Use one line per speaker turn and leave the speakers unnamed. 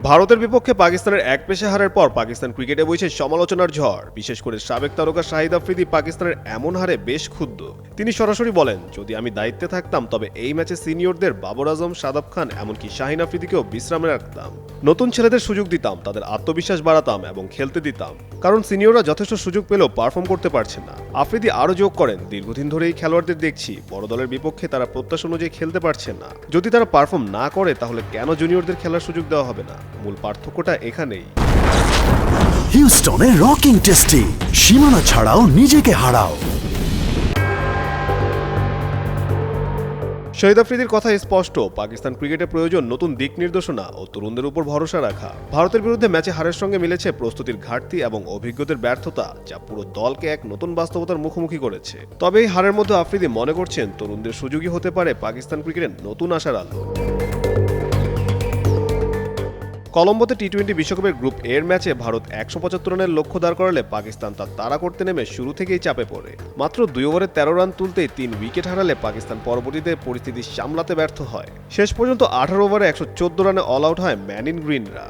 ভারতের বিপক্ষে পাকিস্তানের এক পেশে হারের পর পাকিস্তান ক্রিকেটে বইছে সমালোচনার ঝড়। বিশেষ করে সাবেক তারকা শাহিদ আফ্রিদি পাকিস্তানের এমন হারে বেশ ক্ষুব্ধ। তিনি সরাসরি বলেন, যদি আমি দায়িত্বে থাকতাম তবে এই ম্যাচে সিনিয়রদের বাবর আজম, শাদাব খান এমনকি শাহিন আফ্রিদিকেও বিশ্রামে রাখতাম। নতুন ছেলেদের সুযোগ দিতাম, তাদের আত্মবিশ্বাস বাড়াতাম এবং খেলতে দিতাম, কারণ সিনিয়ররা যথেষ্ট সুযোগ পেলেও পারফর্ম করতে পারছে না। আফ্রিদি আরও যোগ করেন, দীর্ঘদিন ধরে এই খেলোয়াড়দের দেখছি বড় দলের বিপক্ষে তারা প্রত্যাশা অনুযায়ী খেলতে পারছে না। যদি তারা পারফর্ম না করে তাহলে কেন জুনিয়রদের খেলার সুযোগ দেওয়া হবে না? মূল পার্থক্যটা এখানেই।
হিউস্টনে রকিং টেস্টি, সীমানা ছাড়াও নিজেকে হারাও।
শহীদ আফ্রিদির কথা স্পষ্ট, পাকিস্তান ক্রিকেটে প্রয়োজন নতুন দিক নির্দেশনা ও তরুণদের উপর ভরসা রাখা। ভারতের বিরুদ্ধে ম্যাচে হারের সঙ্গে মিলেছে প্রস্তুতির ঘাটতি এবং অভিজ্ঞতার ব্যর্থতা, যা পুরো দলকে এক নতুন বাস্তবতার মুখোমুখি করেছে। তবে এই হারের মধ্যে আফ্রিদি মনে করছেন তরুণদের সুযোগই হতে পারে পাকিস্তান ক্রিকেটের নতুন আশার আলো। কলম্বোতে টি-20 বিশ্বকাপের গ্রুপ এর ম্যাচে ভারত 175 রানের লক্ষ্য দাঁড় করালে পাকিস্তান তার তাড়া করতে নেমে শুরু থেকেই চাপে পড়ে। মাত্র 2 ওভারে 13 রান তুলতেই 3 উইকেট হারালে পাকিস্তান পরবর্তীতে পরিস্থিতি সামলাতে ব্যর্থ হয়। শেষ পর্যন্ত 18 ওভারে 114 রানে অল আউট হয় ম্যান ইন গ্রিনরা।